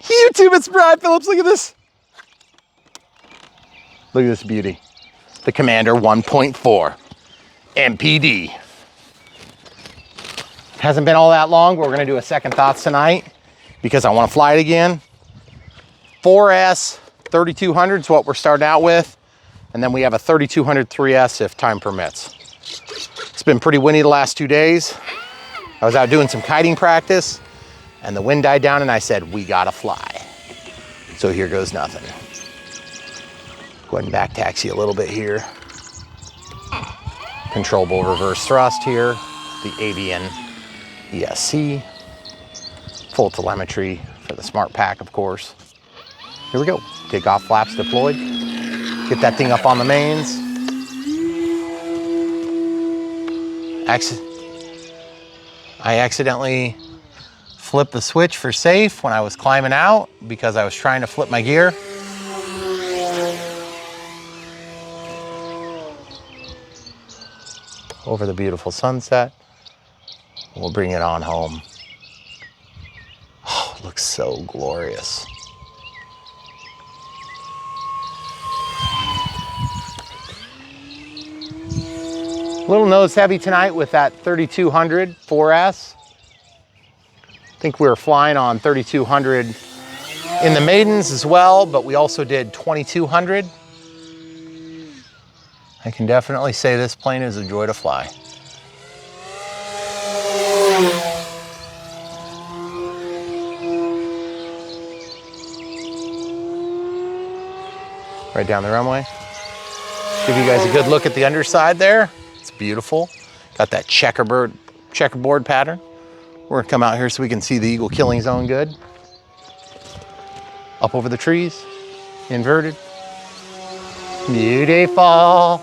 YouTube, it's Brad Phillips. Look at this. Look at this beauty. The Commander 1.4 mPd. Hasn't been all that long, but we're gonna do a second thoughts tonight because I wanna fly it again. 4S 3200 is what we're starting out with. And then we have a 3200 3S if time permits. It's been pretty windy the last 2 days. I was out doing some kiting practice and the wind died down and I said, we gotta fly. So here goes nothing. Go ahead and back taxi a little bit here. Controllable reverse thrust here. The Avian ESC. Full telemetry for the smart pack, of course. Here we go. Takeoff flaps deployed. Get that thing up on the mains. I accidentally flipped the switch for safe when I was climbing out because I was trying to flip my gear. Over the beautiful sunset. We'll bring it on home. Oh, it looks so glorious. A little nose heavy tonight with that 3200 4S. I think we were flying on 3200 in the maidens as well, but we also did 2200. I can definitely say this plane is a joy to fly. Right down the runway. Give you guys a good look at the underside there. It's beautiful. Got that checkerboard pattern. We're gonna come out here so we can see the eagle killing zone good. Up over the trees, inverted. Beautiful.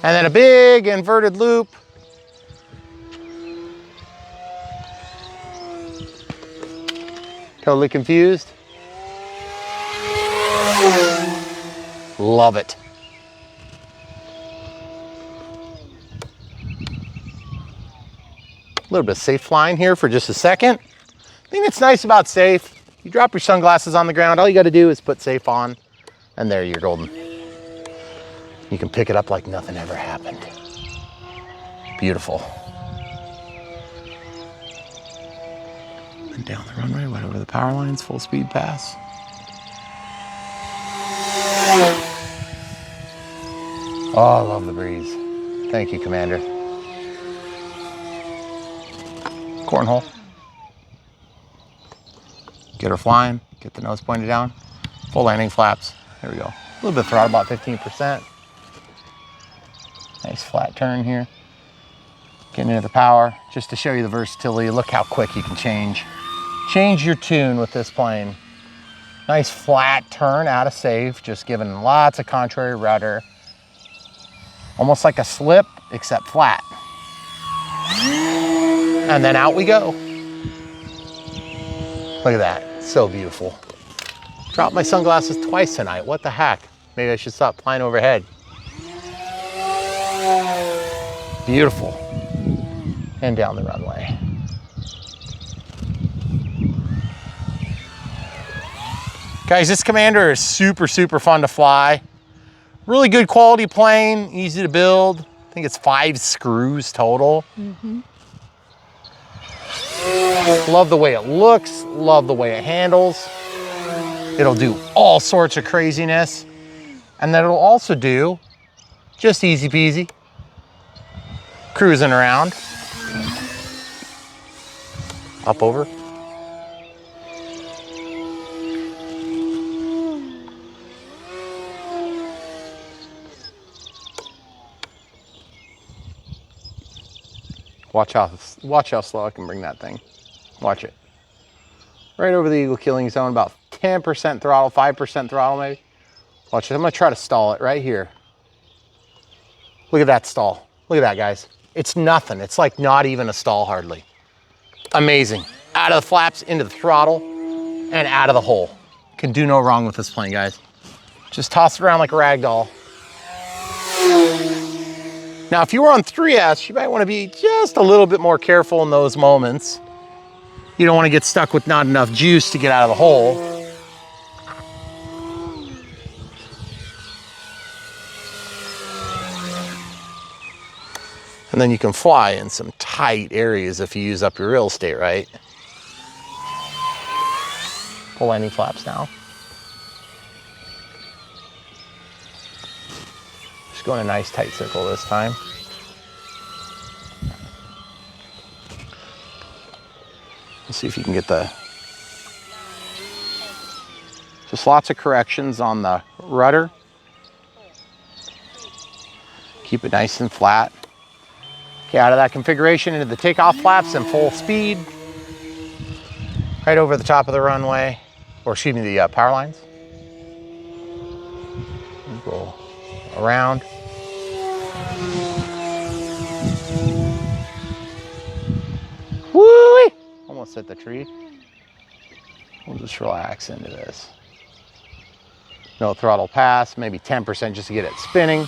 And then a big inverted loop. Totally confused. Love it. A little bit of safe flying here for just a second. The thing that's nice about safe, you drop your sunglasses on the ground, all you gotta do is put safe on, and there you're golden. You can pick it up like nothing ever happened. Beautiful. And down the runway, right over the power lines, full speed pass. Oh, I love the breeze. Thank you, Commander. Cornhole. Get her flying, get the nose pointed down. Full landing flaps. There we go. A little bit of throttle, about 15%. Nice flat turn here. Getting into the power, just to show you the versatility. Look how quick you can change your tune with this plane. Nice flat turn out of safe, just giving lots of contrary rudder. Almost like a slip, except flat. And then out we go. Look at that, so beautiful. Dropped my sunglasses twice tonight, what the heck? Maybe I should stop flying overhead. Beautiful. And down the runway. Guys, this Commander is super, super fun to fly. Really good quality plane, easy to build. I think it's 5 screws total. Love the way it looks, love the way it handles. It'll do all sorts of craziness. And then it'll also do just easy peasy, cruising around. Up over. Watch how slow I can bring that thing. Watch it. Right over the eagle killing zone, about 10% throttle, 5% throttle maybe. Watch it, I'm gonna try to stall it right here. Look at that stall. Look at that, guys. It's nothing, it's like not even a stall hardly. Amazing. Out of the flaps, into the throttle, and out of the hole. Can do no wrong with this plane, guys. Just toss it around like a rag doll. Now, if you were on 3S, you might want to be just a little bit more careful in those moments. You don't want to get stuck with not enough juice to get out of the hole. And then you can fly in some tight areas if you use up your real estate, right? Pull landing flaps now. Just go in a nice tight circle this time. Let's see if you can get the... Just lots of corrections on the rudder. Keep it nice and flat. Okay, out of that configuration into the takeoff flaps and full speed. Right over the top of the runway, or excuse me, the power lines. Go around. Woo! Almost hit the tree. We'll just relax into this. No throttle pass, maybe 10% just to get it spinning.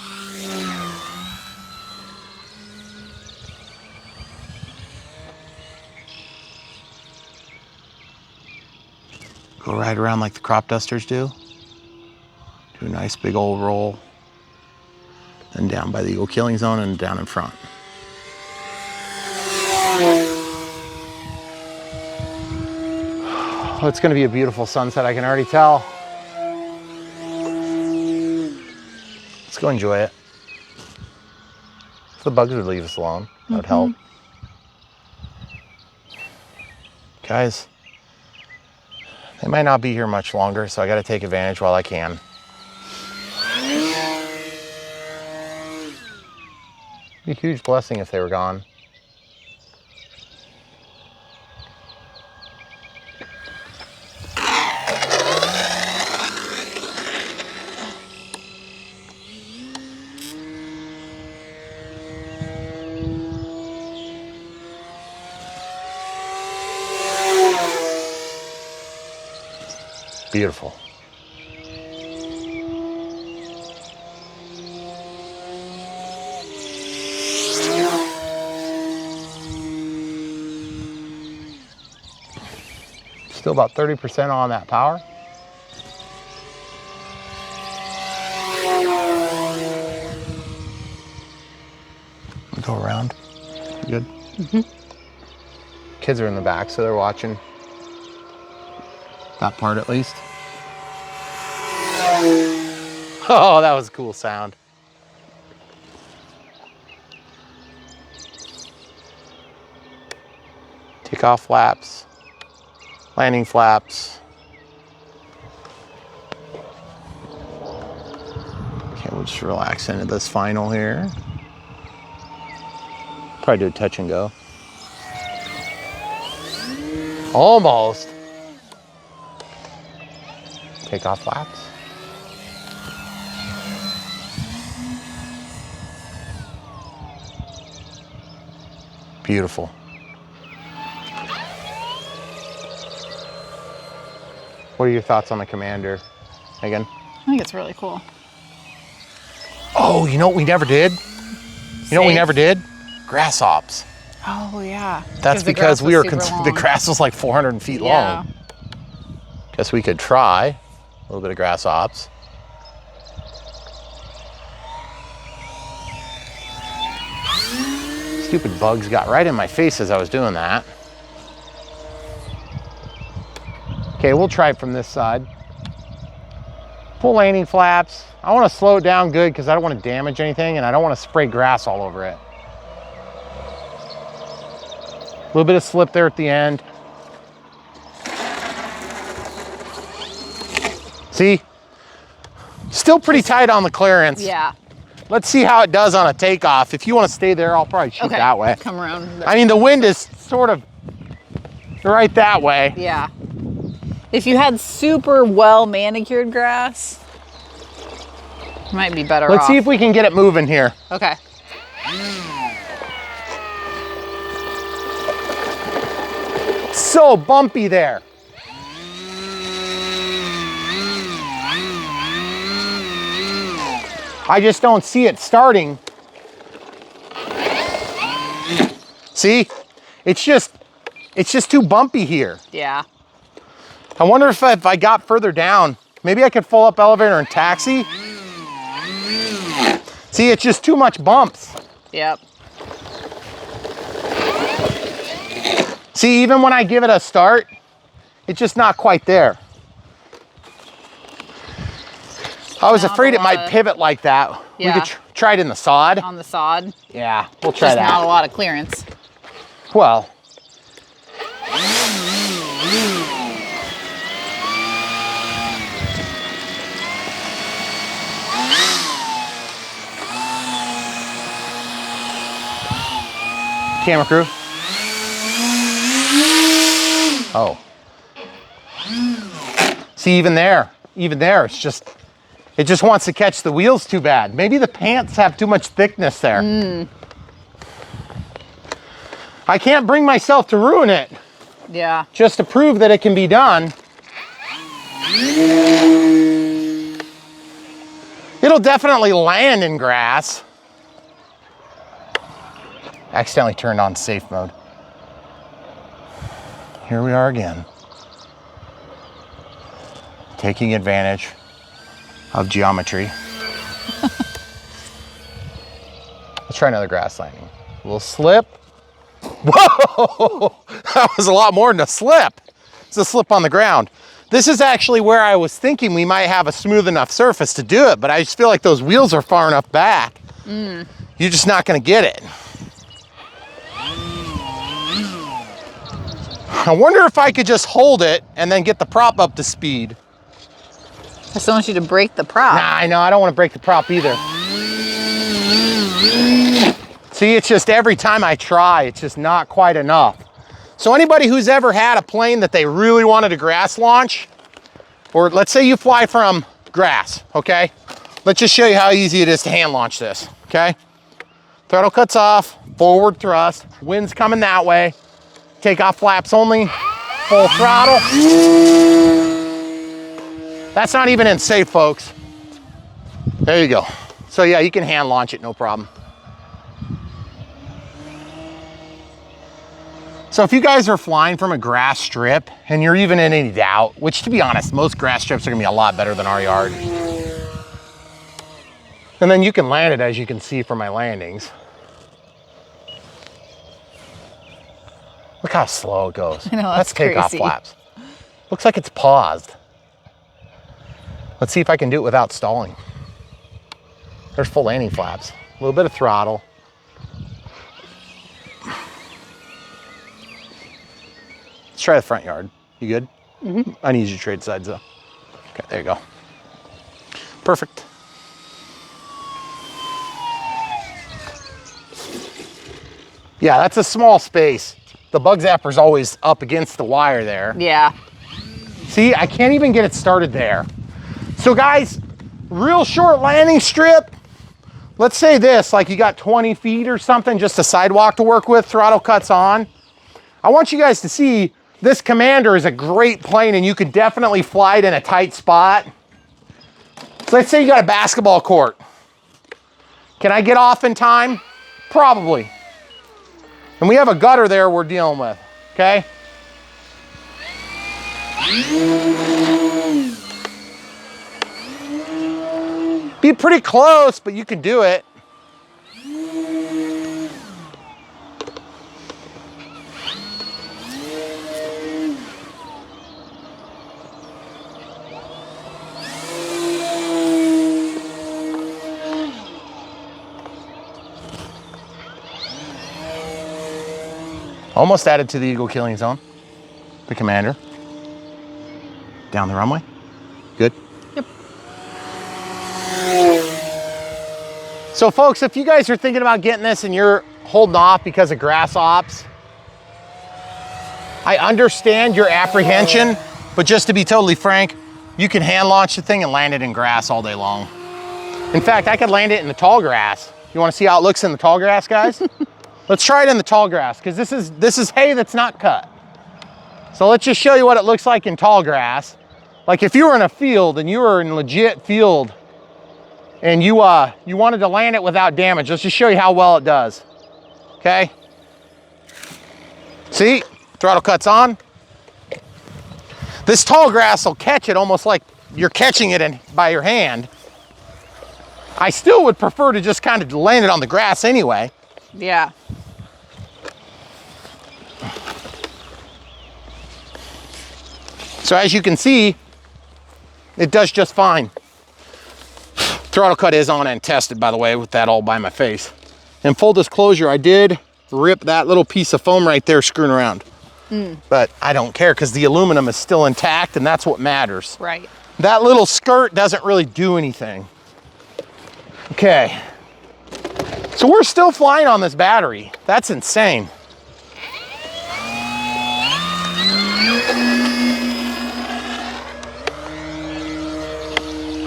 Go right around like the crop dusters do. Do a nice big old roll. Then down by the eagle killing zone and down in front. Oh, it's gonna be a beautiful sunset, I can already tell. Let's go enjoy it. If the bugs would leave us alone, that would help. Guys, they might not be here much longer, so I gotta take advantage while I can. It'd be a huge blessing if they were gone. Beautiful. Still about 30% on that power. Go around. You good? Kids are in the back, so they're watching that part at least. Oh, that was a cool sound. Takeoff flaps, landing flaps. Okay, we'll just relax into this final here. Probably do a touch and go. Almost. Takeoff flaps. Beautiful. What are your thoughts on the Commander, Megan? I think it's really cool. Oh, you know what we never did? You know what we never did? Grass ops. Oh, yeah. That's because we were the grass was like 400 feet long. Guess we could try a little bit of grass ops. Stupid bugs got right in my face as I was doing that. Okay, we'll try it from this side. Full landing flaps. I want to slow it down good because I don't want to damage anything and I don't want to spray grass all over it. A little bit of slip there at the end. See? Still pretty tight on the clearance. Yeah. Let's see how it does on a takeoff. If you want to stay there, I'll probably shoot that way. Come around. I mean, the wind is sort of right that way. Yeah. If you had super well manicured grass, you might be better off. Let's see if we can get it moving here. Okay. So bumpy there. I just don't see it starting. See? It's just It's just too bumpy here. Yeah. I wonder if I got further down, maybe I could full up elevator and taxi. See, it's just too much bumps. Yep. See, even when I give it a start, it's just not quite there. I was afraid it might pivot like that. Yeah. We could try it in the sod. On the sod. Yeah, we'll try Just that. not a lot of clearance. Well. Camera crew. Oh. See, even there, it just wants to catch the wheels too bad. Maybe the pants have too much thickness there. I can't bring myself to ruin it. Yeah. Just to prove that it can be done. It'll definitely land in grass. Accidentally turned on safe mode. Here we are again. Taking advantage of geometry. Let's try another grass landing. A little slip. Whoa! That was a lot more than a slip. It's a slip on the ground. This is actually where I was thinking we might have a smooth enough surface to do it, but I just feel like those wheels are far enough back. You're just not gonna get it. I wonder if I could just hold it and then get the prop up to speed. I still want you to break the prop. Nah, I know, I don't want to break the prop either. See, it's just every time I try, it's just not quite enough. So anybody who's ever had a plane that they really wanted a grass launch, or let's say you fly from grass, okay? Let's just show you how easy it is to hand launch this, okay? Throttle cuts off, forward thrust, wind's coming that way, takeoff flaps only, full throttle. That's not even in safe, folks. There you go. So yeah, you can hand launch it, no problem. So if you guys are flying from a grass strip and you're even in any doubt, which to be honest, most grass strips are gonna be a lot better than our yard. And then you can land it, as you can see from my landings. Look how slow it goes. I know, that's takeoff crazy. flaps. Looks like it's paused. Let's see if I can do it without stalling. There's full landing flaps. A little bit of throttle. Let's try the front yard. You good? I need you to trade sides though. Okay, there you go. Perfect. Yeah, that's a small space. The bug zapper's always up against the wire there. Yeah. See, I can't even get it started there. So guys, real short landing strip. Let's say this, like you got 20 feet or something, just a sidewalk to work with, throttle cuts on. I want you guys to see this Commander is a great plane and you could definitely fly it in a tight spot. So let's say you got a basketball court. Can I get off in time? Probably. And we have a gutter there we're dealing with, okay? Be pretty close, but you can do it. Almost added to the eagle killing zone. The Commander. Down the runway. Good? Yep. So folks, if you guys are thinking about getting this and you're holding off because of grass ops, I understand your apprehension, but just to be totally frank, you can hand launch the thing and land it in grass all day long. In fact, I could land it in the tall grass. You wanna see how it looks in the tall grass, guys? Let's try it in the tall grass, because this is hay that's not cut. So let's just show you what it looks like in tall grass. Like if you were in a field and you were in legit field and you wanted to land it without damage, let's just show you how well it does. Okay? See, Throttle cut's on. This tall grass will catch it almost like you're catching it by your hand. I still would prefer to just kind of land it on the grass anyway. Yeah. So as you can see, it does just fine. Throttle cut is on and tested, by the way, with that all by my face. And full disclosure, I did rip that little piece of foam right there screwing around. But I don't care because the aluminum is still intact and that's what matters. Right. That little skirt doesn't really do anything. Okay. So we're still flying on this battery. That's insane.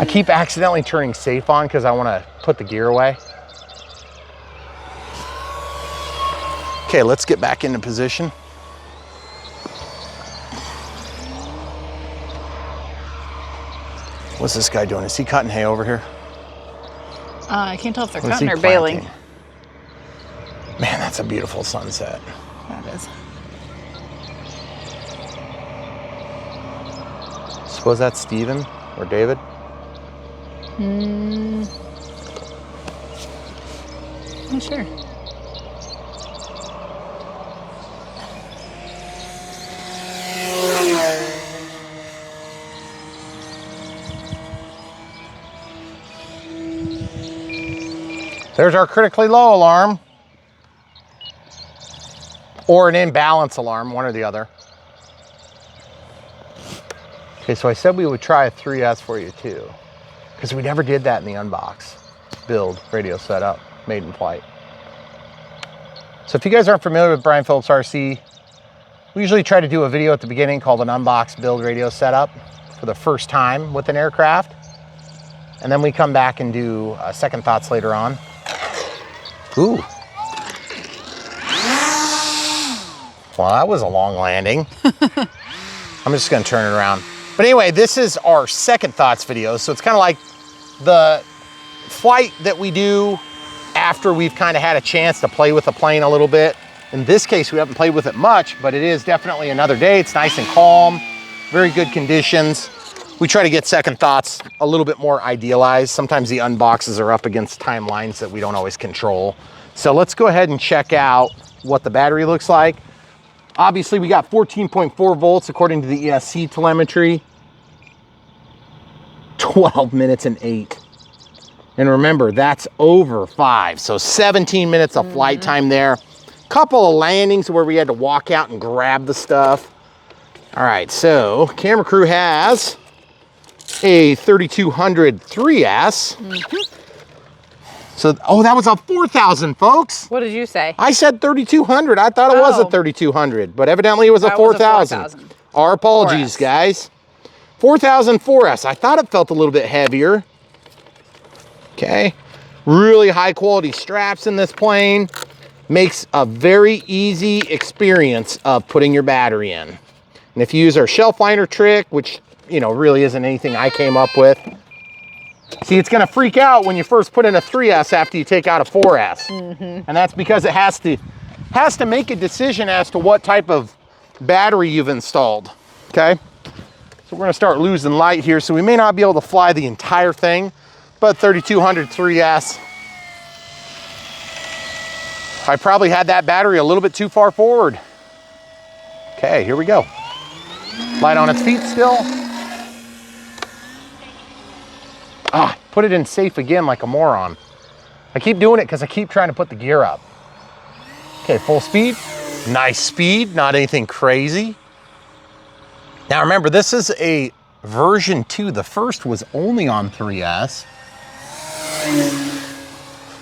I keep accidentally turning safe on because I want to put the gear away. Okay, let's get back into position. What's this guy doing? Is he cutting hay over here? I can't tell if they're Or is cutting he or baling. planting? Man, that's a beautiful sunset. That is. Suppose that's Steven or David? Not sure. There's our critically low alarm. Or an imbalance alarm, one or the other. Okay, so I said we would try a 3S for you too, because we never did that in the unbox. Build, radio setup, made in flight. So if you guys aren't familiar with Brian Phillips RC, we usually try to do a video at the beginning called an unbox build radio setup for the first time with an aircraft. And then we come back and do second thoughts later on. Ooh. Well, that was a long landing. I'm just gonna turn it around. But anyway, this is our second thoughts video. So it's kind of like the flight that we do after we've kind of had a chance to play with the plane a little bit. In this case, we haven't played with it much, but it is definitely another day. It's nice and calm, very good conditions. We try to get second thoughts a little bit more idealized. Sometimes the unboxes are up against timelines that we don't always control. So let's go ahead and check out what the battery looks like. Obviously, we got 14.4 volts according to the ESC telemetry. 12 minutes and 8. And remember, that's over 5. So 17 minutes of flight time there. Couple of landings where we had to walk out and grab the stuff. All right, so camera crew has a 3200 3S. So, oh, that was a 4000, folks. What did you say? I said 3200. I thought it was a 3200, but evidently it was a 4000. Our apologies, 4S. guys. 4000 4S. I thought it felt a little bit heavier. Okay. Really high quality straps in this plane. Makes a very easy experience of putting your battery in. And if you use our shelf liner trick, which, you know, really isn't anything I came up with. See, it's gonna freak out when you first put in a 3S after you take out a 4S. And that's because it has to make a decision as to what type of battery you've installed, okay? So we're gonna start losing light here, so we may not be able to fly the entire thing, but 3200 3S. I probably had that battery a little bit too far forward. Okay, here we go. Light on its feet still. Ah, put it in safe again like a moron. I keep doing it because I keep trying to put the gear up. Okay, full speed. Nice speed, not anything crazy. Now remember, this is a version 2. The first was only on 3S.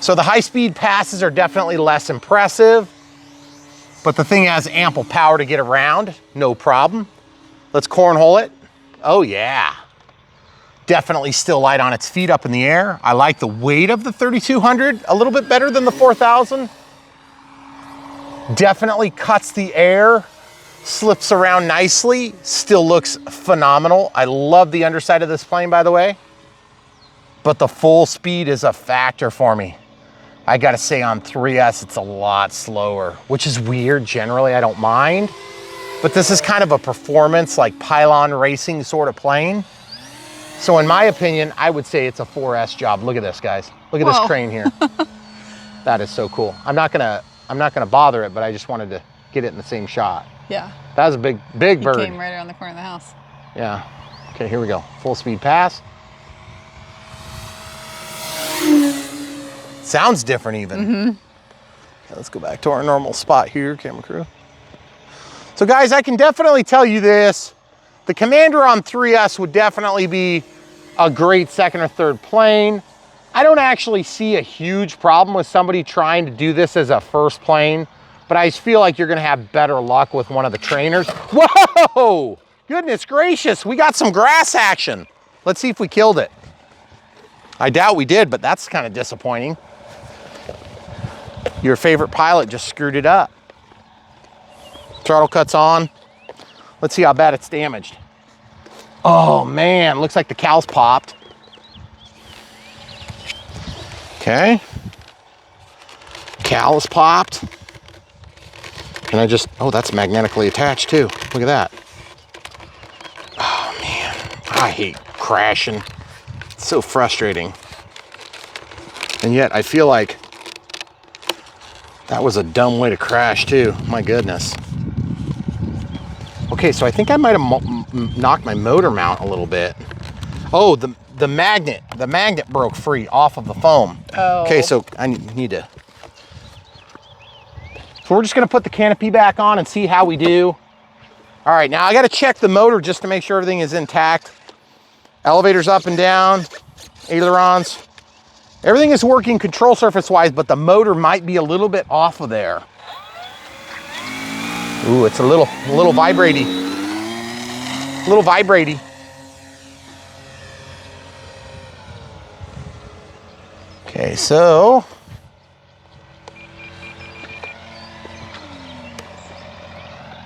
So the high-speed passes are definitely less impressive, but the thing has ample power to get around, no problem. Let's cornhole it. Oh yeah. Definitely still light on its feet up in the air. I like the weight of the 3200 a little bit better than the 4000. Definitely cuts the air, slips around nicely, still looks phenomenal. I love the underside of this plane, by the way, but the full speed is a factor for me. I gotta say on 3S, it's a lot slower, which is weird. Generally, I don't mind, but this is kind of a performance, like pylon racing sort of plane. So in my opinion, I would say it's a 4S job. Look at this, guys. Look at this crane here. That is so cool. I'm not gonna bother it, but I just wanted to get it in the same shot. Yeah. That was a big bird. He came right around the corner of the house. Yeah. Okay, here we go. Full speed pass. Sounds different even. Mm-hmm. Okay, let's go back to our normal spot here, camera crew. So guys, I can definitely tell you this. The Commander on 3S would definitely be a great second or third plane. I don't actually see a huge problem with somebody trying to do this as a first plane, but I just feel like you're gonna have better luck with one of the trainers. Whoa! Goodness gracious, we got some grass action. Let's see if we killed it. I doubt we did, but that's kind of disappointing. Your favorite pilot just screwed it up. Throttle cuts on. Let's see how bad it's damaged. Oh man, looks like the cow's popped. Okay. Cowl is popped. And I just, oh, that's magnetically attached too. Look at that. Oh man, I hate crashing. It's so frustrating. And yet I feel like that was a dumb way to crash too. My goodness. Okay, so I think I might have knocked my motor mount a little bit. Oh, the magnet broke free off of the foam. Oh. Okay, so I need to. So we're just gonna put the canopy back on and see how we do. All right, now I gotta check the motor just to make sure everything is intact. Elevators up and down, ailerons. Everything is working control surface wise, but the motor might be a little bit off of there. Ooh, it's a little vibratey. A little vibratey. Okay, so.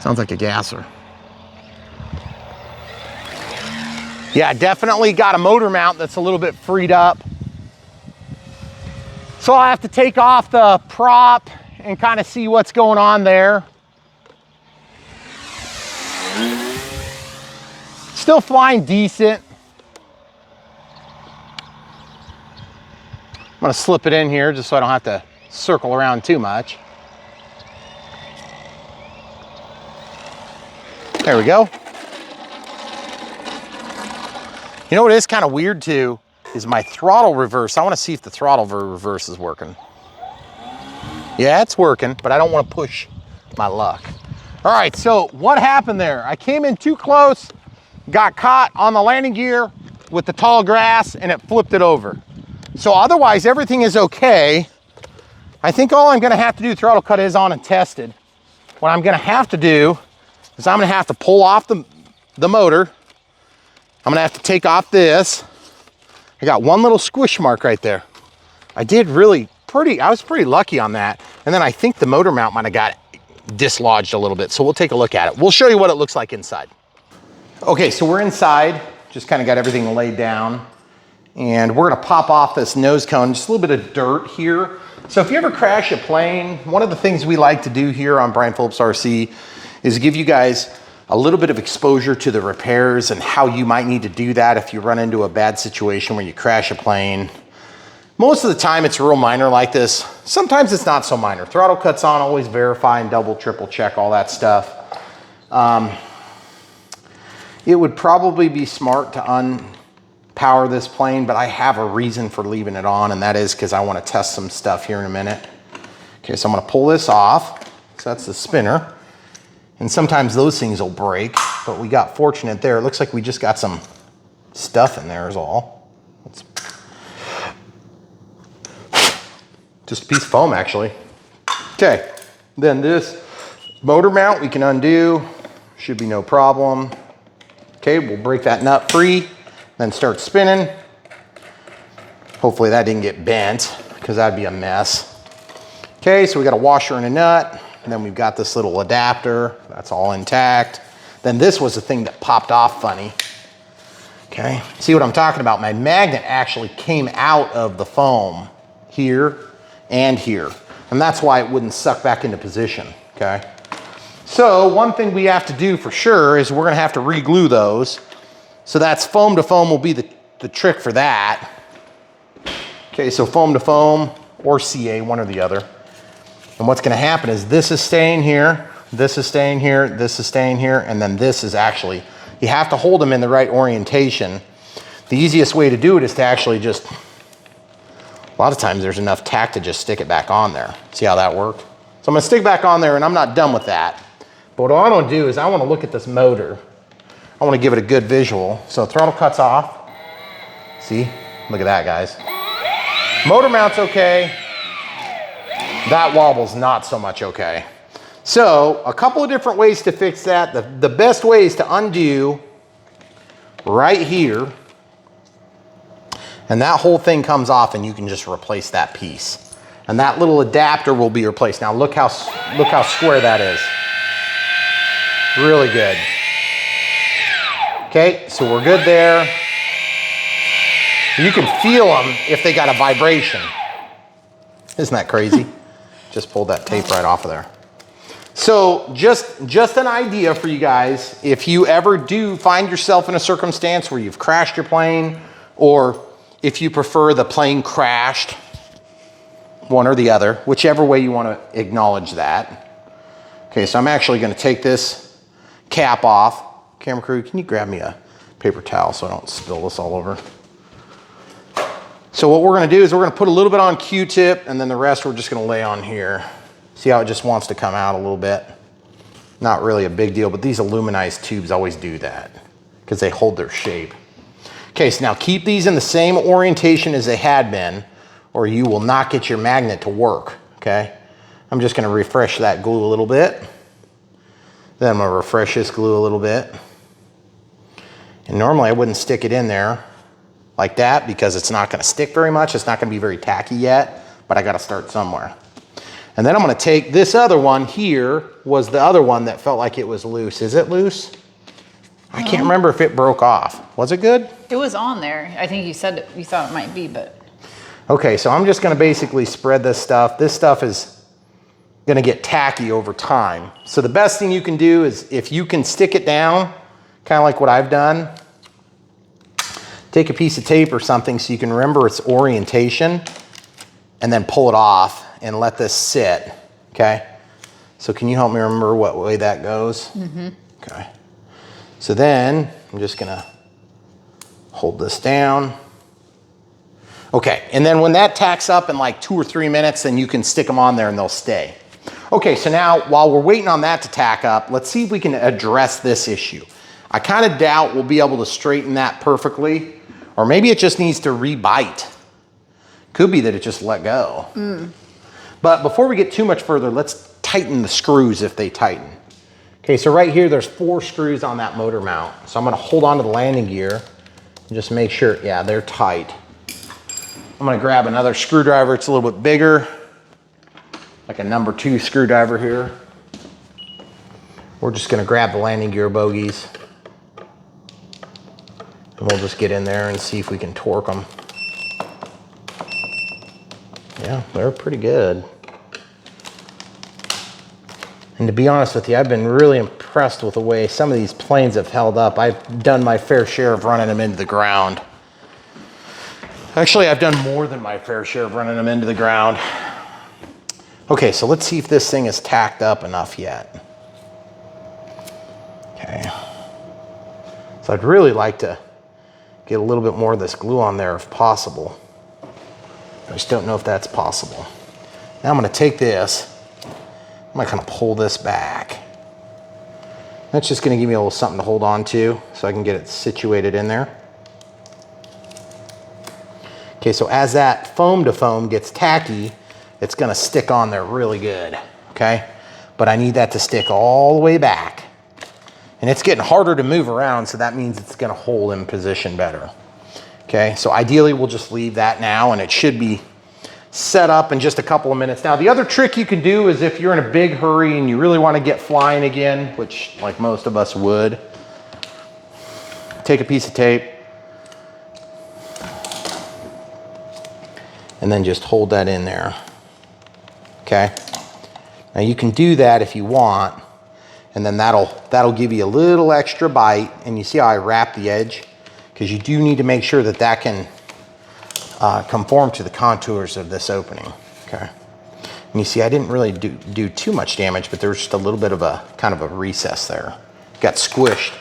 Sounds like a gasser. Yeah, definitely got a motor mount that's a little bit freed up. So I'll have to take off the prop and kind of see what's going on there. Still flying decent. I'm gonna slip it in here just so I don't have to circle around too much. There we go. You know what is kind of weird too is my throttle reverse. I want to see if the throttle reverse is working. Yeah, it's working, but I don't want to push my luck. All right, so what happened there? I came in too close, got caught on the landing gear with the tall grass, and it flipped it over. So otherwise, everything is okay. I think all I'm gonna have to do, throttle cut is on and tested. What I'm gonna have to do is I'm gonna have to pull off the motor. I'm gonna have to take off this. I got one little squish mark right there. I was pretty lucky on that. And then I think the motor mount might have got dislodged a little bit. So we'll take a look at it. We'll show you what it looks like inside. Okay, so we're inside. Just kind of got everything laid down. And we're gonna pop off this nose cone, just a little bit of dirt here. So if you ever crash a plane, one of the things we like to do here on Brian Phillips RC is give you guys a little bit of exposure to the repairs and how you might need to do that if you run into a bad situation where you crash a plane. Most of the time it's real minor like this. Sometimes it's not so minor. Throttle cuts on, always verify and double, triple check, all that stuff. It would probably be smart to unpower this plane, but I have a reason for leaving it on, and that is because I want to test some stuff here in a minute. Okay, so I'm going to pull this off. So that's the spinner. And sometimes those things will break, but we got fortunate there. It looks like we just got some stuff in there is all. Just a piece of foam, actually. Okay, then this motor mount we can undo. Should be no problem. Okay, we'll break that nut free, then start spinning. Hopefully that didn't get bent, because that'd be a mess. Okay, so we got a washer and a nut. And then we've got this little adapter, that's all intact. Then this was the thing that popped off funny. Okay, see what I'm talking about? My magnet actually came out of the foam here and here. And that's why it wouldn't suck back into position, okay? So one thing we have to do for sure is we're gonna have to re-glue those. So that's foam to foam will be the trick for that. Okay, so foam to foam or CA, one or the other. And what's gonna happen is this is staying here, this is staying here, this is staying here, and then this is actually, you have to hold them in the right orientation. The easiest way to do it is to actually just, a lot of times there's enough tack to just stick it back on there. See how that worked? So I'm gonna stick back on there and I'm not done with that. But what I wanna do is I wanna look at this motor. I wanna give it a good visual. So throttle cuts off. See, look at that, guys. Motor mount's okay. That wobble's not so much okay. So a couple of different ways to fix that. The best way is to undo right here, and that whole thing comes off and you can just replace that piece. And that little adapter will be replaced. Now look how square that is. Really good. Okay, so we're good there. You can feel them if they got a vibration. Isn't that crazy? Just pulled that tape right off of there. So just an idea for you guys, if you ever do find yourself in a circumstance where you've crashed your plane, or if you prefer the plane crashed, one or the other, whichever way you want to acknowledge that. Okay, so I'm actually going to take this cap off. Camera crew, can you grab me a paper towel so I don't spill this all over? So what we're going to do is we're going to put a little bit on Q-tip, and then the rest we're just going to lay on here. See how it just wants to come out a little bit? Not really a big deal, but these aluminized tubes always do that because they hold their shape. Okay, so now keep these in the same orientation as they had been, or you will not get your magnet to work, okay? I'm just going to refresh that glue a little bit. Then I'm going to refresh this glue a little bit. And normally I wouldn't stick it in there like that because it's not going to stick very much. It's not going to be very tacky yet, but I got to start somewhere. And then I'm going to take this other one here, was the other one that felt like it was loose. Is it loose? I can't remember if it broke off. Was it good? It was on there. I think you said you thought it might be, but. Okay, so I'm just going to basically spread this stuff. This stuff is going to get tacky over time. So the best thing you can do is if you can stick it down, kind of like what I've done, take a piece of tape or something so you can remember its orientation and then pull it off and let this sit, okay? So can you help me remember what way that goes? Mm-hmm. Okay. So then I'm just gonna hold this down. Okay, and then when that tacks up in like 2 or 3 minutes, then you can stick them on there and they'll stay. Okay, so now while we're waiting on that to tack up, let's see if we can address this issue. I kind of doubt we'll be able to straighten that perfectly, or maybe it just needs to re-bite. Could be that it just let go. But before we get too much further, let's tighten the screws if they tighten. Okay, so right here, there's 4 screws on that motor mount. So I'm gonna hold on to the landing gear and just make sure, yeah, they're tight. I'm gonna grab another screwdriver. It's a little bit bigger, like a number 2 screwdriver here. We're just gonna grab the landing gear bogies and we'll just get in there and see if we can torque them. Yeah, they're pretty good. And to be honest with you, I've been really impressed with the way some of these planes have held up. I've done my fair share of running them into the ground. Actually, I've done more than my fair share of running them into the ground. Okay, so let's see if this thing is tacked up enough yet. Okay. So I'd really like to get a little bit more of this glue on there if possible. I just don't know if that's possible. Now I'm gonna take this, I'm gonna kind of pull this back. That's just gonna give me a little something to hold on to so I can get it situated in there. Okay, so as that foam to foam gets tacky, it's gonna stick on there really good, okay? But I need that to stick all the way back. And it's getting harder to move around, so that means it's gonna hold in position better. Okay, so ideally we'll just leave that now and it should be set up in just a couple of minutes. Now the other trick you can do is if you're in a big hurry and you really want to get flying again, which like most of us would, take a piece of tape and then just hold that in there. Okay, now you can do that if you want. And then that'll give you a little extra bite. And you see how I wrap the edge? Because you do need to make sure that that can conform to the contours of this opening, okay? And you see I didn't really do too much damage, but there's just a little bit of a kind of a recess there. Got squished.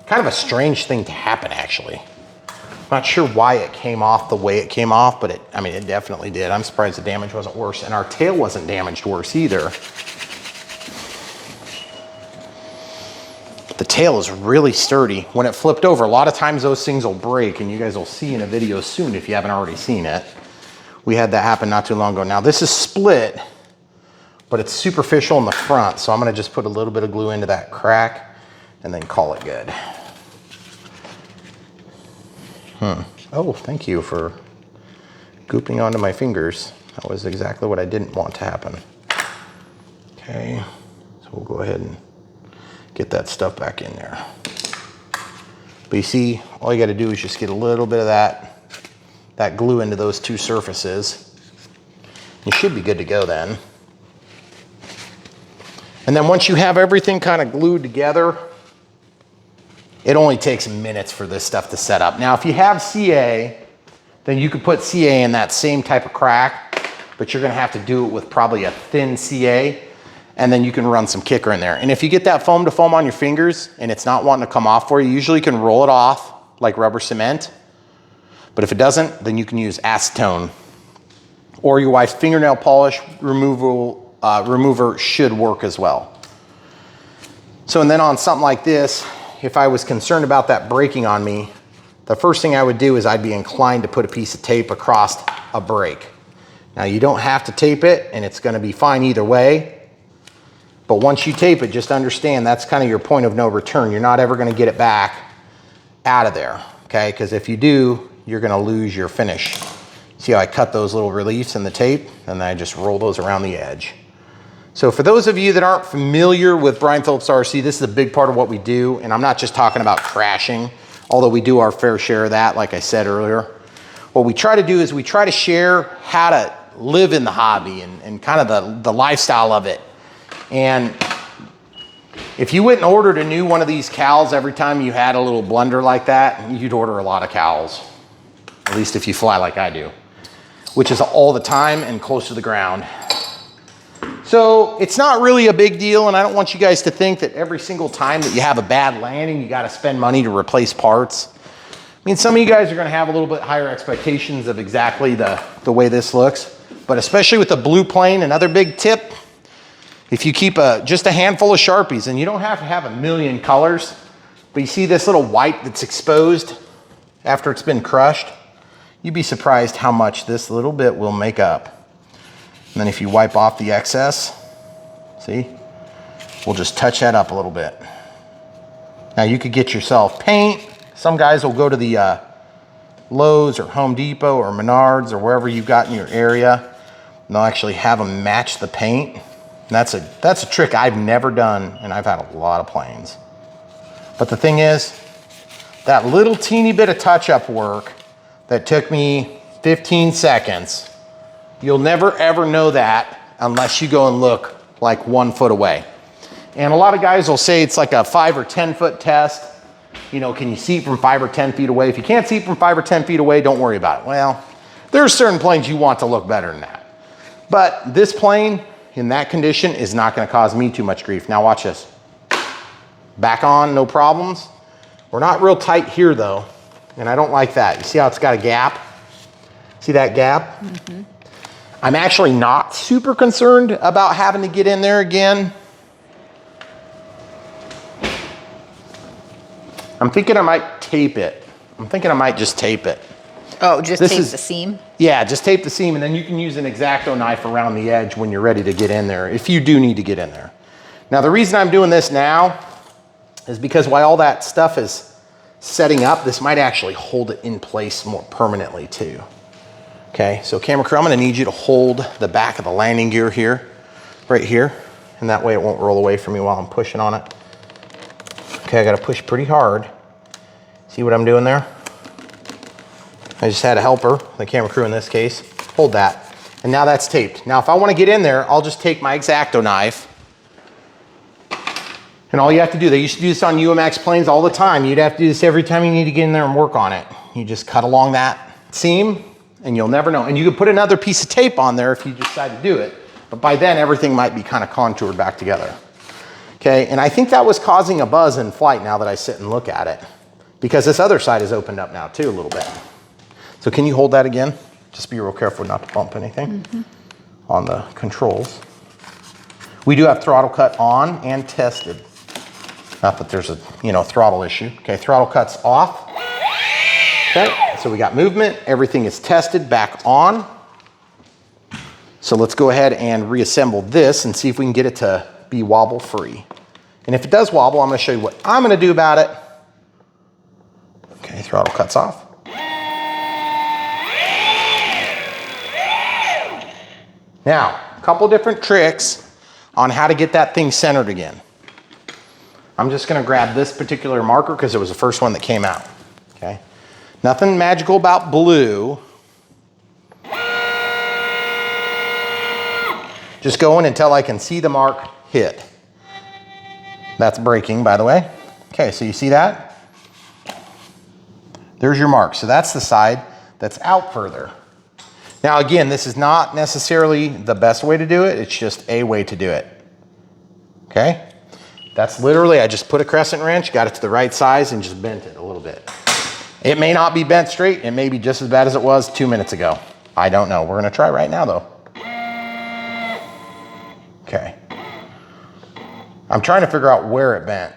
Kind of a strange thing to happen, actually. I'm not sure why it came off the way it came off, but I mean, it definitely did. I'm surprised the damage wasn't worse, and our tail wasn't damaged worse either. The tail is really sturdy. When it flipped over, a lot of times those things will break, and you guys will see in a video soon if you haven't already seen it. We had that happen not too long ago. Now this is split, but it's superficial in the front, so I'm gonna just put a little bit of glue into that crack and then call it good. Oh, thank you for gooping onto my fingers. That was exactly what I didn't want to happen. Okay, so we'll go ahead and get that stuff back in there. But you see, all you gotta do is just get a little bit of that glue into those two surfaces. You should be good to go then. And then once you have everything kind of glued together, it only takes minutes for this stuff to set up. Now, if you have CA, then you could put CA in that same type of crack, but you're gonna have to do it with probably a thin CA, and then you can run some kicker in there. And if you get that foam to foam on your fingers and it's not wanting to come off for you, usually you can roll it off like rubber cement. But if it doesn't, then you can use acetone, or your wife's fingernail polish remover should work as well. So, and then on something like this, if I was concerned about that breaking on me, the first thing I would do is I'd be inclined to put a piece of tape across a break. Now you don't have to tape it, and it's gonna be fine either way. But once you tape it, just understand that's kind of your point of no return. You're not ever gonna get it back out of there, okay? Because if you do, you're gonna lose your finish. See how I cut those little reliefs in the tape, and then I just roll those around the edge. So for those of you that aren't familiar with Brian Phillips RC, this is a big part of what we do, and I'm not just talking about crashing, although we do our fair share of that, like I said earlier. What we try to do is we try to share how to live in the hobby and kind of the lifestyle of it. And if you went and ordered a new one of these cowls every time you had a little blunder like that, you'd order a lot of cowls, at least if you fly like I do, which is all the time and close to the ground. So it's not really a big deal, and I don't want you guys to think that every single time that you have a bad landing, you gotta spend money to replace parts. I mean, some of you guys are gonna have a little bit higher expectations of exactly the way this looks, but especially with the blue plane, another big tip, if you keep just a handful of Sharpies, and you don't have to have a million colors, but you see this little white that's exposed after it's been crushed, you'd be surprised how much this little bit will make up. And then if you wipe off the excess, see, we'll just touch that up a little bit. Now you could get yourself paint. Some guys will go to the Lowe's or Home Depot or Menards or wherever you've got in your area, and they'll actually have them match the paint. And that's a trick I've never done, and I've had a lot of planes. But the thing is, that little teeny bit of touch-up work that took me 15 seconds, you'll never ever know that unless you go and look like 1 foot away. And a lot of guys will say it's like a 5 or 10 foot test. You know, can you see from 5 or 10 feet away? If you can't see from 5 or 10 feet away, don't worry about it. Well, there are certain planes you want to look better than that. But this plane in that condition is not gonna cause me too much grief. Now watch this. Back on, no problems. We're not real tight here though, and I don't like that. You see how it's got a gap? See that gap? Mm-hmm. I'm actually not super concerned about having to get in there again. I'm thinking I might tape it. I'm thinking I might just tape it. Oh, just tape the seam? Yeah, just tape the seam, and then you can use an X-Acto knife around the edge when you're ready to get in there, if you do need to get in there. Now, the reason I'm doing this now is because while all that stuff is setting up, this might actually hold it in place more permanently too. Okay, so camera crew, I'm gonna need you to hold the back of the landing gear here, right here, and that way it won't roll away from me while I'm pushing on it. Okay, I gotta push pretty hard. See what I'm doing there? I just had a helper, the camera crew in this case, hold that. And now that's taped. Now if I wanna get in there, I'll just take my X-Acto knife, and And all you have to do, they used to do this on UMX planes all the time. You'd have to do this every time you need to get in there and work on it. You just cut along that seam and you'll never know. And you could put another piece of tape on there if you decide to do it. But by then everything might be kind of contoured back together. Okay, and I think that was causing a buzz in flight now that I sit and look at it. Because this other side is opened up now too a little bit. So can you hold that again? Just be real careful not to bump anything on the controls. We do have throttle cut on and tested. Not that there's a, throttle issue. Okay, throttle cut's off. Okay, so we got movement. Everything is tested back on. So let's go ahead and reassemble this and see if we can get it to be wobble free. And if it does wobble, I'm gonna show you what I'm gonna do about it. Okay, throttle cuts off. Now, a couple different tricks on how to get that thing centered again. I'm just gonna grab this particular marker because it was the first one that came out, okay? Nothing magical about blue. Just going until I can see the mark hit. That's braking, by the way. Okay, so you see that? There's your mark. So that's the side that's out further. Now again, this is not necessarily the best way to do it. It's just a way to do it. Okay? That's literally, I just put a crescent wrench, got it to the right size, and just bent it a little bit. It may not be bent straight. It may be just as bad as it was 2 minutes ago. I don't know. We're gonna try right now though. Okay. I'm trying to figure out where it bent.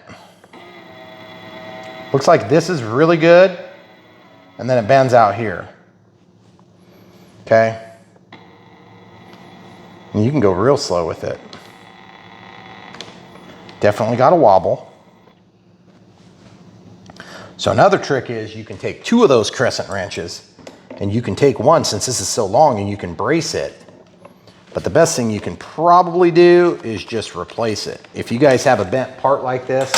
Looks like this is really good, and then it bends out here. Okay? And you can go real slow with it. Definitely got a wobble. So another trick is you can take 2 of those crescent wrenches, and you can take one since this is so long and you can brace it. But the best thing you can probably do is just replace it. If you guys have a bent part like this,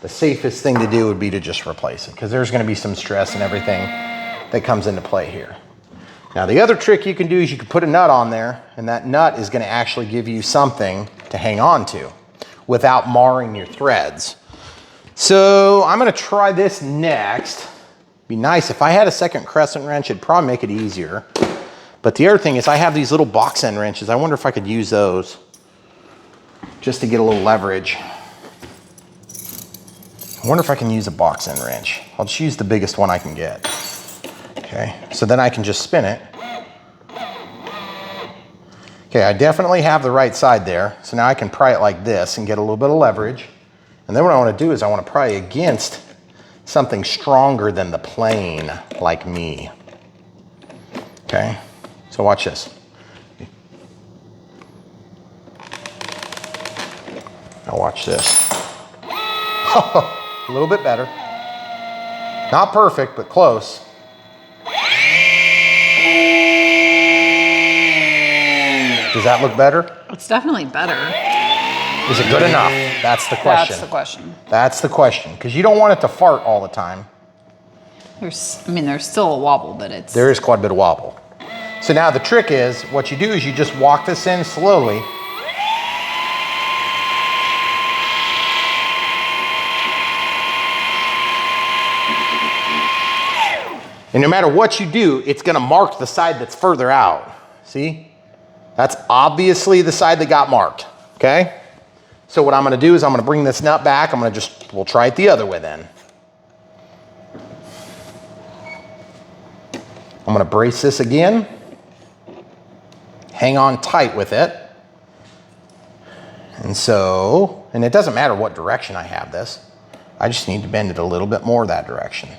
the safest thing to do would be to just replace it because there's gonna be some stress and everything that comes into play here. Now the other trick you can do is you can put a nut on there, and that nut is gonna actually give you something to hang on to without marring your threads. So I'm gonna try this next. Be nice if I had a second crescent wrench, it'd probably make it easier. But the other thing is I have these little box end wrenches. I wonder if I could use those just to get a little leverage. I wonder if I can use a box end wrench. I'll just use the biggest one I can get. Okay, so then I can just spin it. Okay, I definitely have the right side there. So now I can pry it like this and get a little bit of leverage. And then what I want to do is I want to pry against something stronger than the plane, like me. Okay, so watch this. Now watch this. A little bit better. Not perfect, but close. Does that look better? It's definitely better. Is it good enough? That's the question. That's the question. That's the question, because you don't want it to fart all the time. There's still a wobble, but it's... There is quite a bit of wobble. So now the trick is, what you do is you just walk this in slowly. And no matter what you do, it's gonna mark the side that's further out. See? That's obviously the side that got marked, okay? So what I'm gonna do is I'm gonna bring this nut back. We'll try it the other way then. I'm gonna brace this again. Hang on tight with it. And it doesn't matter what direction I have this. I just need to bend it a little bit more that direction.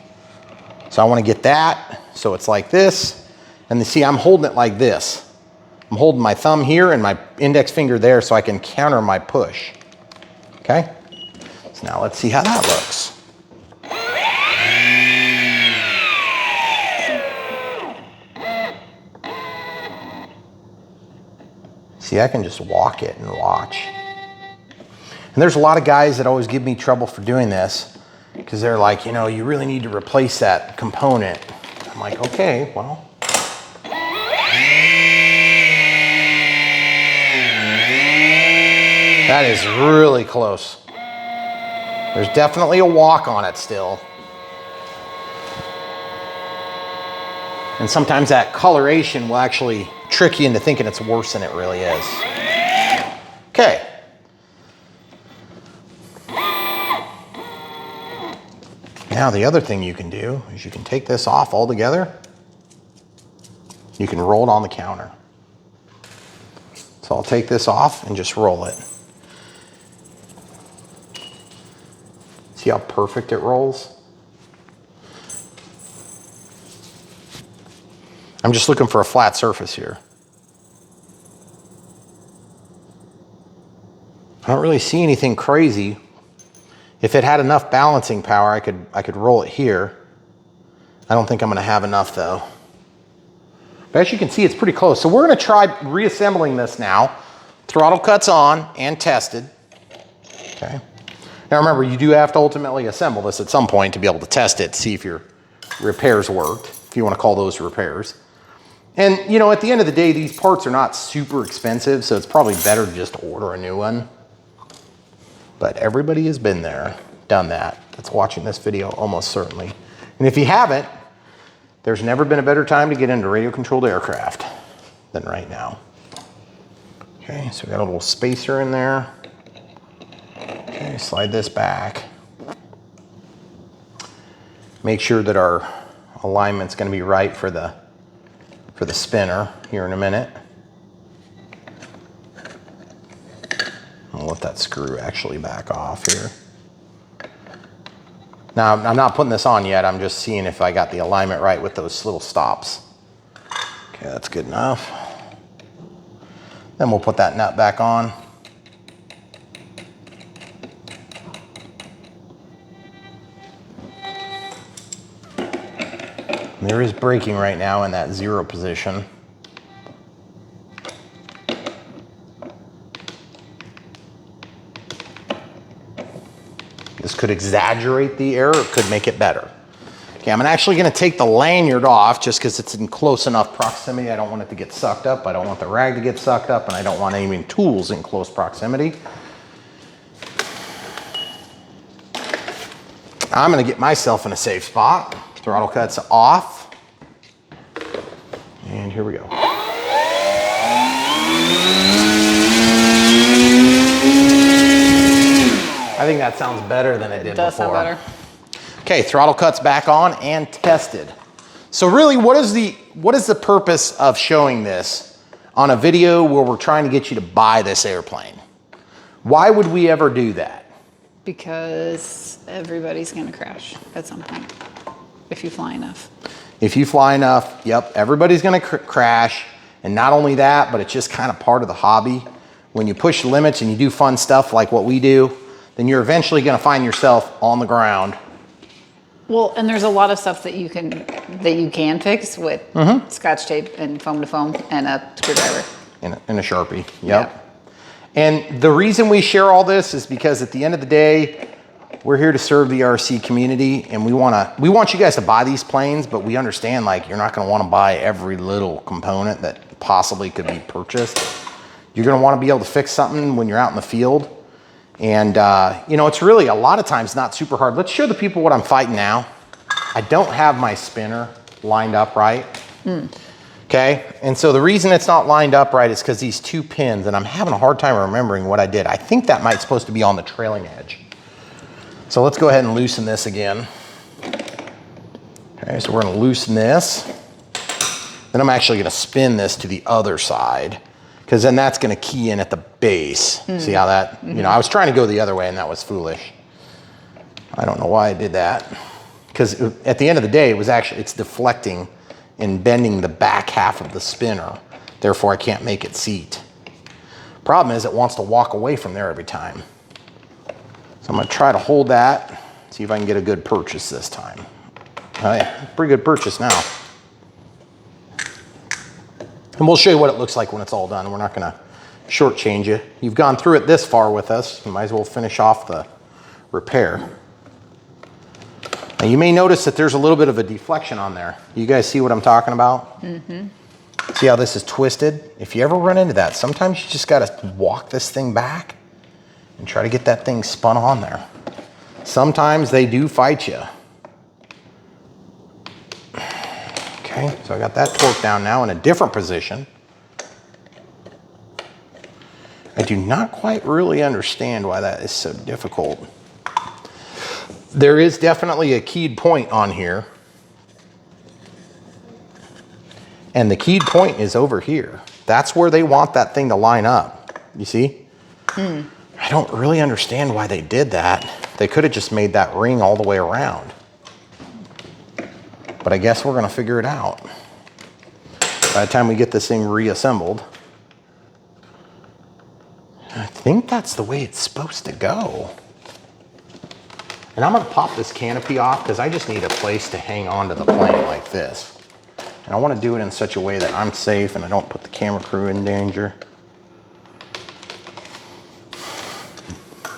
So I wanna get that, so it's like this. And you see, I'm holding it like this. I'm holding my thumb here and my index finger there so I can counter my push. Okay? So now let's see how that looks. See, I can just walk it and watch. And there's a lot of guys that always give me trouble for doing this because they're like, you really need to replace that component. I'm like, okay, well. That is really close. There's definitely a walk on it still. And sometimes that coloration will actually trick you into thinking it's worse than it really is. Okay. Now the other thing you can do is you can take this off altogether. You can roll it on the counter. So I'll take this off and just roll it. See how perfect it rolls? I'm just looking for a flat surface here. I don't really see anything crazy. If it had enough balancing power, I could roll it here. I don't think I'm gonna have enough though. But as you can see, it's pretty close. So we're gonna try reassembling this now. Throttle cuts on and tested, okay? Now remember, you do have to ultimately assemble this at some point to be able to test it, see if your repairs worked, if you wanna call those repairs. And you know, at the end of the day, these parts are not super expensive, so it's probably better to just order a new one. But everybody has been there, done that. That's watching this video almost certainly. And if you haven't, there's never been a better time to get into radio-controlled aircraft than right now. Okay, so we got a little spacer in there. Okay, slide this back. Make sure that our alignment's gonna be right for the spinner here in a minute. I'll let that screw actually back off here. Now, I'm not putting this on yet. I'm just seeing if I got the alignment right with those little stops. Okay, that's good enough. Then we'll put that nut back on. There is braking right now in that 0 position. This could exaggerate the error, it could make it better. Okay, I'm actually gonna take the lanyard off just because it's in close enough proximity. I don't want it to get sucked up. I don't want the rag to get sucked up, and I don't want any tools in close proximity. I'm gonna get myself in a safe spot. Throttle cuts off. And here we go. I think that sounds better than it did before. Does sound better. Okay, throttle cuts back on and tested. So really, what is the purpose of showing this on a video where we're trying to get you to buy this airplane? Why would we ever do that? Because everybody's gonna crash at some point if you fly enough. If you fly enough, yep, everybody's gonna crash. And not only that, but it's just kind of part of the hobby. When you push limits and you do fun stuff like what we do, then you're eventually gonna find yourself on the ground. Well, and there's a lot of stuff that you can fix with Scotch tape and foam to foam and a screwdriver. And a Sharpie, yep. And the reason we share all this is because at the end of the day, we're here to serve the RC community, and we want you guys to buy these planes, but we understand like you're not gonna wanna buy every little component that possibly could be purchased. You're gonna wanna be able to fix something when you're out in the field. And you know, it's really a lot of times not super hard. Let's show the people what I'm fighting now. I don't have my spinner lined up right. Okay, and so the reason it's not lined up right is because these 2 pins, and I'm having a hard time remembering what I did. I think that might supposed to be on the trailing edge. So let's go ahead and loosen this again. Okay, so we're gonna loosen this. Then I'm actually gonna spin this to the other side, because then that's gonna key in at the base. See how that, you know, I was trying to go the other way and that was foolish. I don't know why I did that. Because at the end of the day, it's deflecting and bending the back half of the spinner. Therefore, I can't make it seat. Problem is, it wants to walk away from there every time. So I'm gonna try to hold that, see if I can get a good purchase this time. All right, pretty good purchase now. And we'll show you what it looks like when it's all done. We're not gonna shortchange you. You've gone through it this far with us. You might as well finish off the repair. Now you may notice that there's a little bit of a deflection on there. You guys see what I'm talking about? See how this is twisted? If you ever run into that, sometimes you just gotta walk this thing back and try to get that thing spun on there. Sometimes they do fight you. Okay, so I got that torque down now in a different position. I do not quite really understand why that is so difficult. There is definitely a keyed point on here. And the keyed point is over here. That's where they want that thing to line up. You see? I don't really understand why they did that. They could have just made that ring all the way around. But I guess we're gonna figure it out by the time we get this thing reassembled. I think that's the way it's supposed to go. And I'm gonna pop this canopy off because I just need a place to hang on to the plane like this. And I wanna do it in such a way that I'm safe and I don't put the camera crew in danger.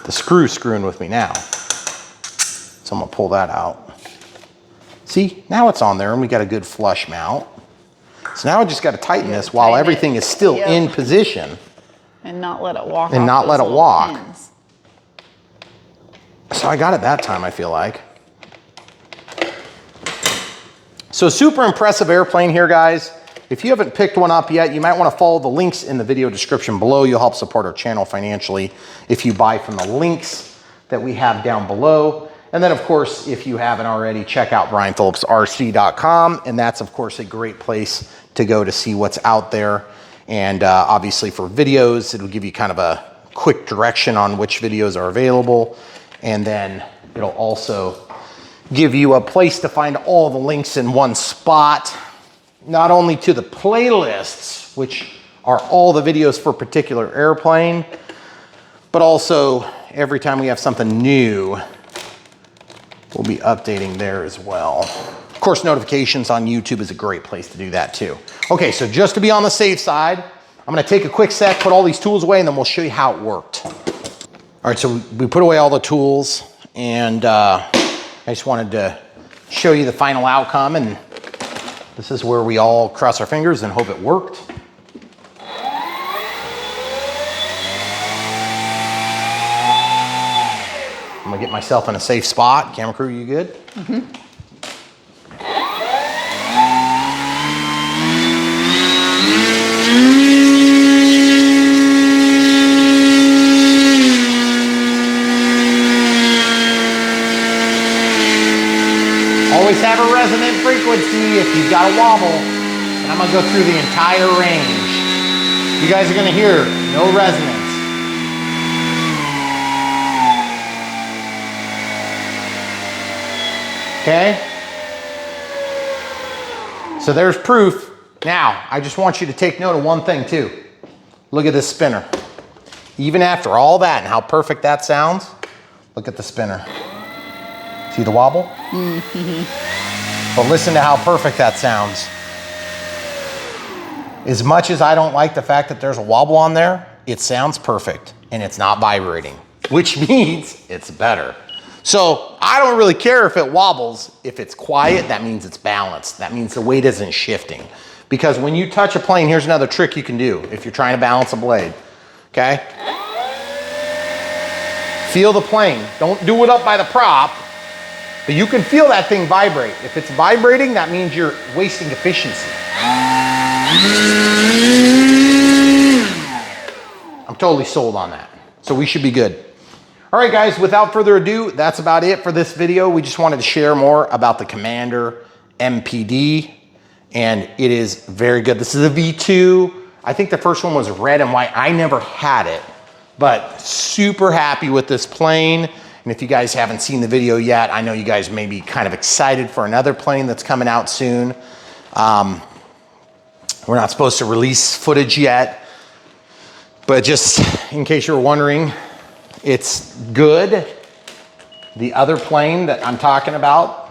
The screw's screwing with me now. So I'm gonna pull that out. See, now it's on there and we got a good flush mount. So now I just gotta tighten this while everything is still in position. And not let it walk. And not let it walk. Pins. So I got it that time, I feel like. So super impressive airplane here, guys. If you haven't picked one up yet, you might want to follow the links in the video description below. You'll help support our channel financially if you buy from the links that we have down below. And then, of course, if you haven't already, check out brianphillipsrc.com. And that's, of course, a great place to go to see what's out there. And obviously for videos, it'll give you kind of a quick direction on which videos are available. And then it'll also give you a place to find all the links in one spot, not only to the playlists, which are all the videos for a particular airplane, but also every time we have something new, we'll be updating there as well. Of course, notifications on YouTube is a great place to do that too. Okay, so just to be on the safe side, I'm gonna take a quick sec, put all these tools away, and then we'll show you how it worked. All right, so we put away all the tools, and I just wanted to show you the final outcome, and this is where we all cross our fingers and hope it worked. I'm gonna get myself in a safe spot. Camera crew, you good? Mm-hmm. Always have a resonant frequency if you've got a wobble. And I'm gonna go through the entire range. You guys are gonna hear no resonance. Okay? So there's proof. Now, I just want you to take note of one thing too. Look at this spinner. Even after all that and how perfect that sounds, look at the spinner. See the wobble? Mm-hmm. But listen to how perfect that sounds. As much as I don't like the fact that there's a wobble on there, it sounds perfect and it's not vibrating, which means it's better. So I don't really care if it wobbles. If it's quiet, that means it's balanced. That means the weight isn't shifting. Because when you touch a plane, here's another trick you can do if you're trying to balance a blade, okay? Feel the plane. Don't do it up by the prop. But you can feel that thing vibrate. If it's vibrating, that means you're wasting efficiency. I'm totally sold on that. So we should be good. All right, guys, without further ado, that's about it for this video. We just wanted to share more about the Commander mPd, and it is very good. This is a V2. I think the first one was red and white. I never had it, but super happy with this plane. And if you guys haven't seen the video yet, I know you guys may be kind of excited for another plane that's coming out soon. We're not supposed to release footage yet, but just in case you were wondering, it's good. The other plane that I'm talking about,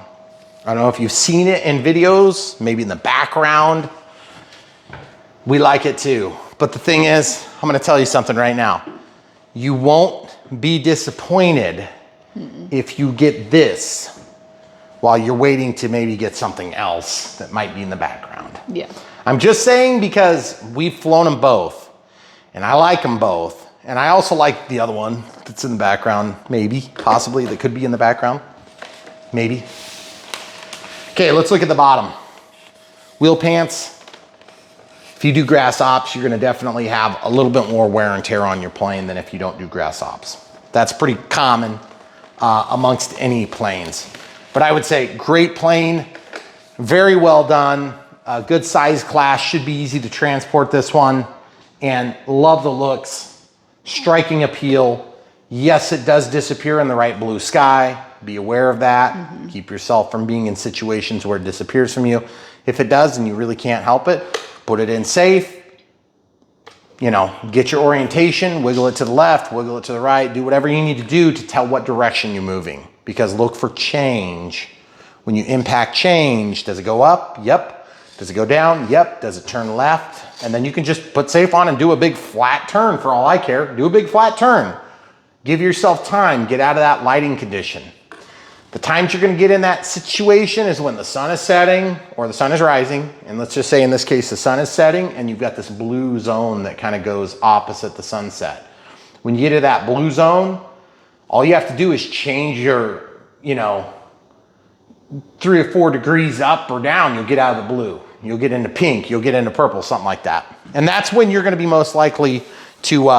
I don't know if you've seen it in videos, maybe in the background. We like it too. But the thing is, I'm gonna tell you something right now. You won't be disappointed if you get this while you're waiting to maybe get something else that might be in the background. Yeah. I'm just saying because we've flown them both and I like them both. And I also like the other one that's in the background, maybe, possibly, that could be in the background, maybe. Okay, let's look at the bottom. Wheel pants. If you do grass ops, you're gonna definitely have a little bit more wear and tear on your plane than if you don't do grass ops. That's pretty common amongst any planes. But I would say great plane, very well done, a good size class, should be easy to transport this one, and love the looks. Striking appeal. Yes, it does disappear in the right blue sky. Be aware of that. Keep yourself from being in situations where it disappears from you. If it does and you really can't help it, put it in safe. You know, get your orientation, wiggle it to the left, wiggle it to the right, do whatever you need to do to tell what direction you're moving. Because look for change. When you impact change, does it go up? Yep. Does it go down? Yep. Does it turn left? And then you can just put safe on and do a big flat turn for all I care. Do a big flat turn. Give yourself time. Get out of that lighting condition. The times you're going to get in that situation is when the sun is setting or the sun is rising. And let's just say in this case, the sun is setting and you've got this blue zone that kind of goes opposite the sunset. When you get to that blue zone, all you have to do is change your, 3 or 4 degrees up or down, you'll get out of the blue. You'll get into pink, you'll get into purple, something like that. And that's when you're gonna be most likely to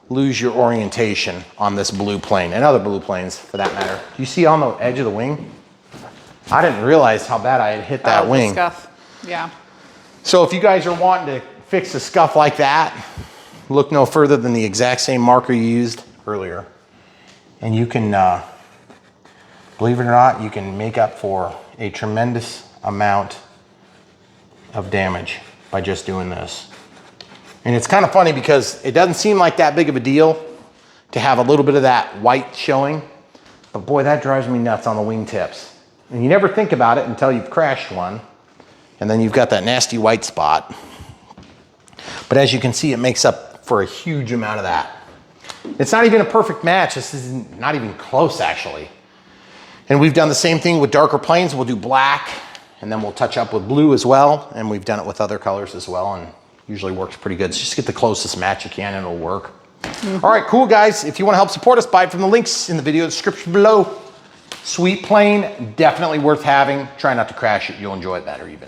lose your orientation on this blue plane and other blue planes for that matter. Do you see on the edge of the wing? I didn't realize how bad I had hit that wing. The scuff, yeah. So if you guys are wanting to fix a scuff like that, look no further than the exact same marker you used earlier. And you can, believe it or not, you can make up for a tremendous amount of damage by just doing this. And it's kind of funny because it doesn't seem like that big of a deal to have a little bit of that white showing, but boy, that drives me nuts on the wingtips. And you never think about it until you've crashed one, and then you've got that nasty white spot. But as you can see, it makes up for a huge amount of that. It's not even a perfect match. This is not even close, actually. And we've done the same thing with darker planes. We'll do black, and then we'll touch up with blue as well. And we've done it with other colors as well, and usually works pretty good. So just get the closest match you can and it'll work. All right, cool guys. If you want to help support us, buy it from the links in the video description below. Sweet plane, definitely worth having. Try not to crash it. You'll enjoy it better even.